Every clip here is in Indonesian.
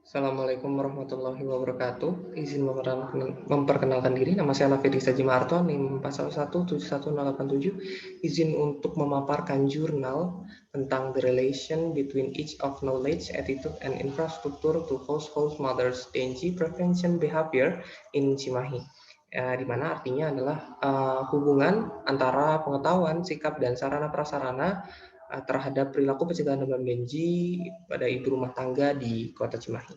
Assalamualaikum warahmatullahi wabarakatuh. Izin memperkenalkan diri, nama saya Lafedi Sajimarto, NIM 411717087. Izin untuk memaparkan jurnal tentang the relation between each of knowledge, attitude, and infrastructure to household mothers DNG prevention behavior in Cimahi. Di mana artinya adalah hubungan antara pengetahuan, sikap, dan sarana prasarana terhadap perilaku pencegahan demam dengue pada ibu rumah tangga di Kota Cimahi.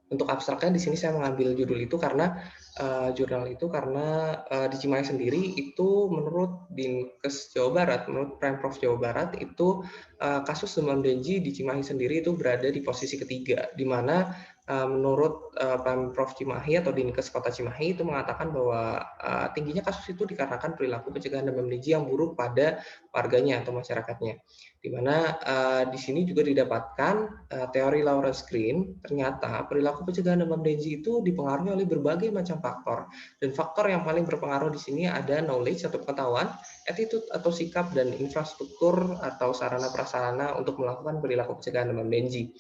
Untuk abstraknya di sini saya mengambil judul itu karena jurnal itu karena di Cimahi sendiri itu menurut Dinkes Jawa Barat, menurut Pemprov Jawa Barat itu kasus demam dengue di Cimahi sendiri itu berada di posisi ketiga, di mana menurut Pemprov Cimahi atau Dinkes Kota Cimahi itu mengatakan bahwa tingginya kasus itu dikarenakan perilaku pencegahan demam dengue yang buruk pada warganya atau masyarakatnya. Di mana di sini juga didapatkan teori Lawrence Green, ternyata perilaku pencegahan demam dengue itu dipengaruhi oleh berbagai macam faktor. Dan faktor yang paling berpengaruh di sini ada knowledge atau pengetahuan, attitude atau sikap, dan infrastruktur atau sarana prasarana untuk melakukan perilaku pencegahan demam dengue.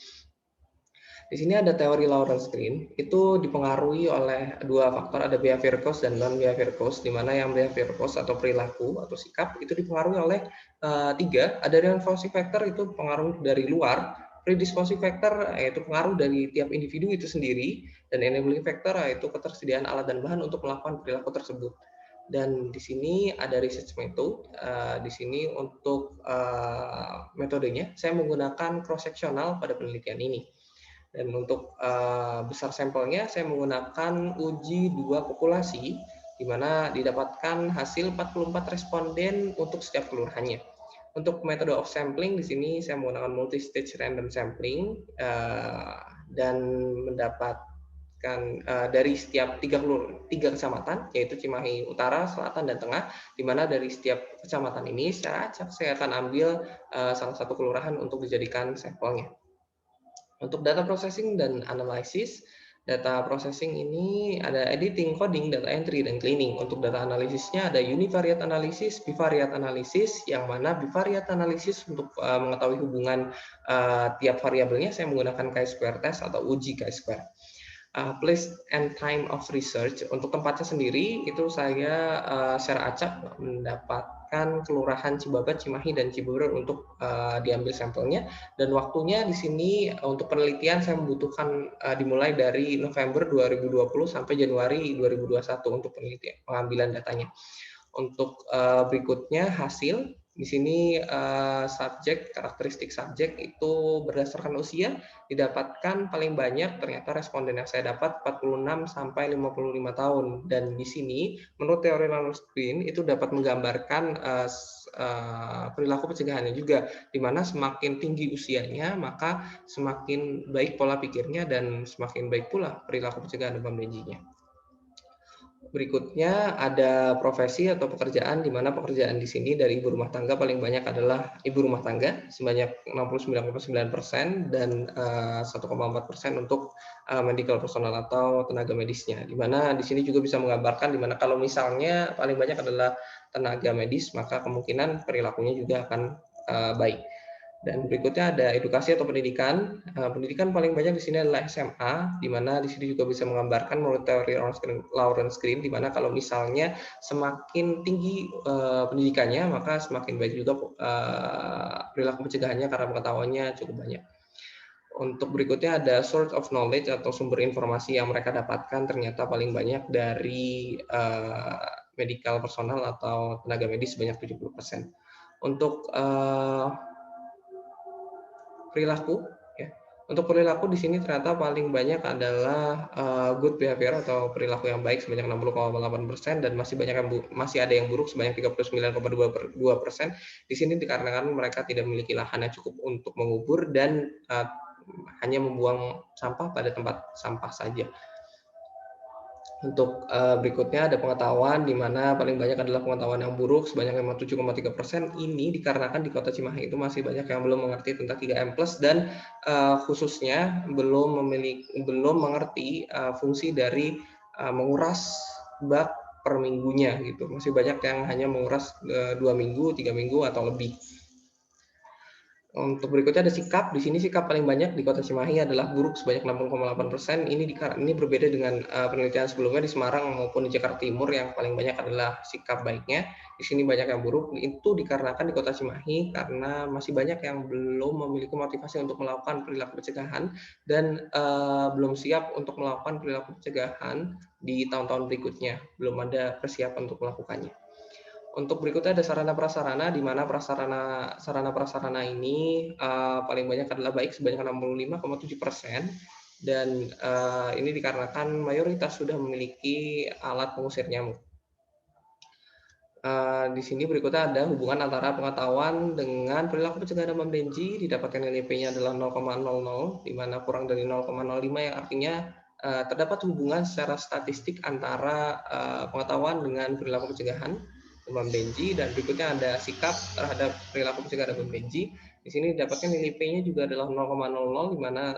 Di sini ada teori Lawrence Green, itu dipengaruhi oleh dua faktor, ada behavior cause dan non-behavior cause, di mana yang behavior cause atau perilaku atau sikap itu dipengaruhi oleh tiga, ada reinforcing factor itu pengaruh dari luar, predisposing factor yaitu pengaruh dari tiap individu itu sendiri, dan enabling factor yaitu ketersediaan alat dan bahan untuk melakukan perilaku tersebut. Dan di sini ada research method. Di sini untuk metodenya, saya menggunakan cross sectional pada penelitian ini. Dan untuk besar sampelnya, saya menggunakan uji dua populasi, di mana didapatkan hasil 44 responden untuk setiap kelurahannya. Untuk metode of sampling, di sini saya menggunakan multi-stage random sampling, dan mendapatkan dari setiap tiga kecamatan, yaitu Cimahi Utara, Selatan, dan Tengah, di mana dari setiap kecamatan ini secara acak saya akan ambil salah satu kelurahan untuk dijadikan sampelnya. Untuk data processing dan analisis, data processing ini ada editing, coding, data entry, dan cleaning. Untuk data analisisnya ada univariate analysis, bivariate analysis, yang mana bivariate analysis untuk mengetahui hubungan tiap variabelnya saya menggunakan chi-square test atau uji chi-square. Place and time of research, untuk tempatnya sendiri itu saya secara acak mendapatkan kelurahan Cibabat, Cimahi, dan Cibubur untuk diambil sampelnya, dan waktunya di sini untuk penelitian saya membutuhkan dimulai dari November 2020 sampai Januari 2021 untuk penelitian pengambilan datanya. Untuk berikutnya hasil di sini karakteristik subjek itu berdasarkan usia didapatkan paling banyak ternyata responden yang saya dapat 46 sampai 55 tahun, dan di sini menurut teori Lawrence Green itu dapat menggambarkan perilaku pencegahannya juga, di mana semakin tinggi usianya maka semakin baik pola pikirnya dan semakin baik pula perilaku pencegahan demam dengue-nya. Berikutnya ada profesi atau pekerjaan, di mana pekerjaan di sini dari ibu rumah tangga paling banyak adalah ibu rumah tangga sebanyak 69,9% dan 1,4% untuk medical personal atau tenaga medisnya. Di mana di sini juga bisa menggambarkan di mana kalau misalnya paling banyak adalah tenaga medis, maka kemungkinan perilakunya juga akan baik. Dan berikutnya ada edukasi atau pendidikan. Pendidikan paling banyak di sini adalah SMA, di mana di sini juga bisa menggambarkan menurut teori Lawrence Green, di mana kalau misalnya semakin tinggi pendidikannya, maka semakin baik juga perilaku pencegahannya karena pengetahuannya cukup banyak. Untuk berikutnya ada source of knowledge atau sumber informasi yang mereka dapatkan ternyata paling banyak dari medical personal atau tenaga medis sebanyak 70%. Untuk perilaku, ya. Untuk perilaku di sini ternyata paling banyak adalah good behavior atau perilaku yang baik sebanyak 60,8%, dan masih ada yang buruk sebanyak 39,2%. Di sini dikarenakan mereka tidak memiliki lahan yang cukup untuk mengubur dan hanya membuang sampah pada tempat sampah saja. Untuk berikutnya ada pengetahuan, di mana paling banyak adalah pengetahuan yang buruk sebanyak 57,3%. Ini dikarenakan di Kota Cimahi itu masih banyak yang belum mengerti tentang 3M+, dan khususnya belum mengerti fungsi dari menguras bak per minggunya gitu. Masih banyak yang hanya menguras 2 minggu, 3 minggu atau lebih. Untuk berikutnya ada sikap. Di sini sikap paling banyak di Kota Cimahi adalah buruk sebanyak 60,8%. Ini berbeda dengan penelitian sebelumnya di Semarang maupun di Jakarta Timur yang paling banyak adalah sikap baiknya. Di sini banyak yang buruk. Itu dikarenakan di Kota Cimahi karena masih banyak yang belum memiliki motivasi untuk melakukan perilaku pencegahan dan belum siap untuk melakukan perilaku pencegahan di tahun-tahun berikutnya. Belum ada persiapan untuk melakukannya. Untuk berikutnya ada sarana prasarana, di mana sarana prasarana ini paling banyak adalah baik sebanyak 65,7%, dan ini dikarenakan mayoritas sudah memiliki alat pengusir nyamuk. Di sini berikutnya ada hubungan antara pengetahuan dengan perilaku pencegahan demam Denji, didapatkan nilai P-nya adalah 0,00, di mana kurang dari 0,05 yang artinya terdapat hubungan secara statistik antara pengetahuan dengan perilaku pencegahan demam Denji, dan berikutnya ada sikap terhadap perilaku pencegahan demam Denji. Di sini didapatkan nilai P-nya juga adalah 0,00, di mana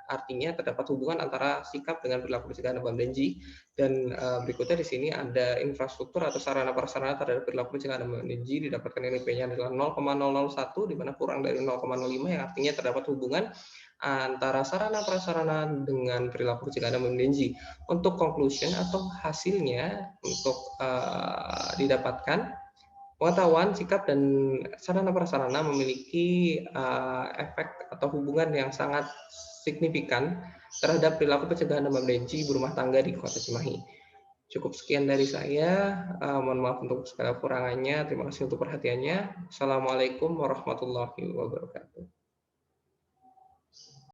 artinya terdapat hubungan antara sikap dengan perilaku pencegahan demam Denji. Dan berikutnya di sini ada infrastruktur atau sarana prasarana terhadap perilaku pencegahan demam Denji, didapatkan nilai P-nya adalah 0,001, di mana kurang dari 0,05 yang artinya terdapat hubungan antara sarana prasarana dengan perilaku pencegahan demam Denji. Untuk conclusion atau hasilnya untuk didapatkan pengetahuan, sikap, dan sarana prasarana memiliki efek atau hubungan yang sangat signifikan terhadap perilaku pencegahan demam Denji ibu rumah tangga di Kota Cimahi. Cukup sekian dari saya. Mohon maaf untuk segala kurangannya. Terima kasih untuk perhatiannya. Assalamualaikum warahmatullahi wabarakatuh.